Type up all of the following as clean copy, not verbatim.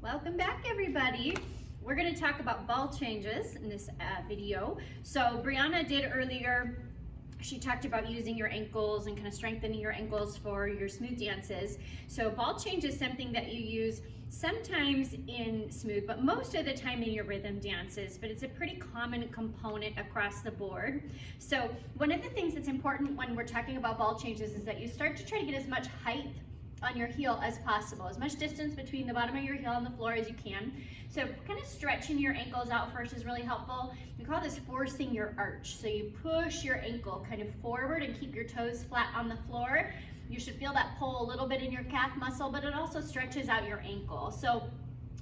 Welcome back, everybody. We're going to talk about ball changes in this video. So Brianna did earlier, she talked about using your ankles and kind of strengthening your ankles for your smooth dances. So ball change is something that you use sometimes in smooth, but most of the time in your rhythm dances, but it's a pretty common component across the board. So one of the things that's important when we're talking about ball changes is that you start to try to get as much height on your heel as possible, as much distance between the bottom of your heel and the floor as you can. So kind of stretching your ankles out first is really helpful. We call this forcing your arch. So you push your ankle kind of forward and keep your toes flat on the floor. You should feel that pull a little bit in your calf muscle, but it also stretches out your ankle. So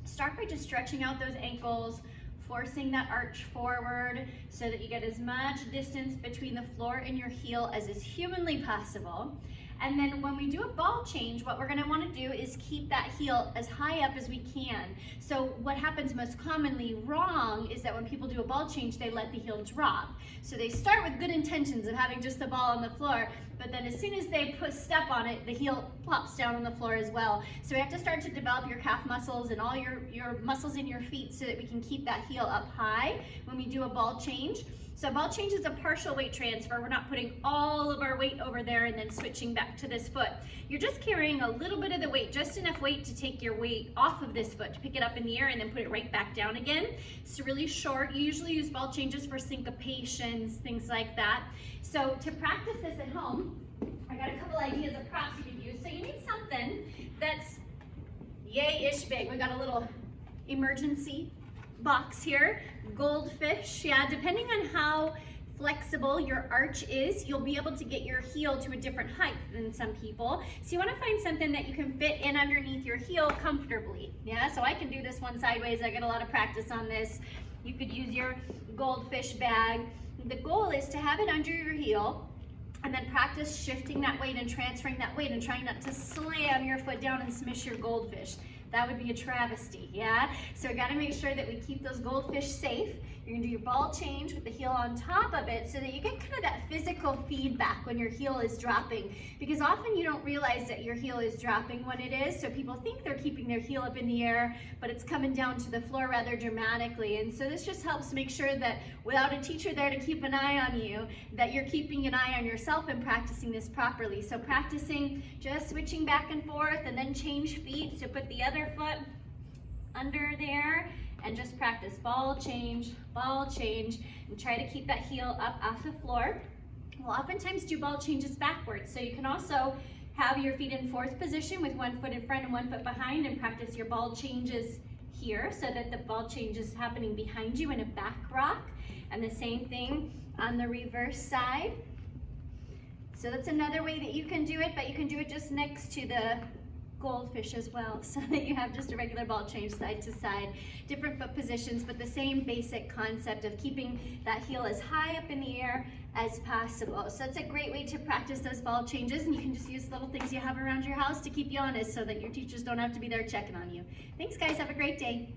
start by just stretching out those ankles, forcing that arch forward so that you get as much distance between the floor and your heel as is humanly possible. And then when we do a ball change, what we're gonna wanna do is keep that heel as high up as we can. So what happens most commonly wrong is that when people do a ball change, they let the heel drop. So they start with good intentions of having just the ball on the floor, but then as soon as they step on it, the heel plops down on the floor as well. So we have to start to develop your calf muscles and all your muscles in your feet so that we can keep that heel up high when we do a ball change. So ball change is a partial weight transfer. We're not putting all of our weight over there and then switching back to this foot. You're just carrying a little bit of the weight, just enough weight to take your weight off of this foot, to pick it up in the air and then put it right back down again. It's really short. You usually use ball changes for syncopations, things like that. So to practice this at home, I got a couple ideas of props you could use. So you need something that's yay-ish big. We got a little emergency box here, goldfish. Yeah, depending on how flexible your arch is, you'll be able to get your heel to a different height than some people. So you want to find something that you can fit in underneath your heel comfortably. Yeah, so I can do this one sideways. I get a lot of practice on this. You could use your goldfish bag. The goal is to have it under your heel and then practice shifting that weight and transferring that weight and trying not to slam your foot down and smish your goldfish. That would be a travesty, yeah? So we gotta make sure that we keep those goldfish safe. You're gonna do your ball change with the heel on top of it so that you get kind of that physical feedback when your heel is dropping. Because often you don't realize that your heel is dropping when it is, so people think they're keeping their heel up in the air, but it's coming down to the floor rather dramatically. And so this just helps make sure that without a teacher there to keep an eye on you, that you're keeping an eye on yourself and practicing this properly. So practicing just switching back and forth and then change feet. So put the other foot under there and just practice ball change, and try to keep that heel up off the floor. We'll oftentimes do ball changes backwards, so you can also have your feet in fourth position with one foot in front and one foot behind and practice your ball changes here so that the ball change is happening behind you in a back rock, and the same thing on the reverse side. So that's another way that you can do it, but you can do it just next to the goldfish as well, so that you have just a regular ball change side to side, different foot positions, but the same basic concept of keeping that heel as high up in the air as possible. So it's a great way to practice those ball changes, and you can just use little things you have around your house to keep you honest so that your teachers don't have to be there checking on you. Thanks guys, have a great day.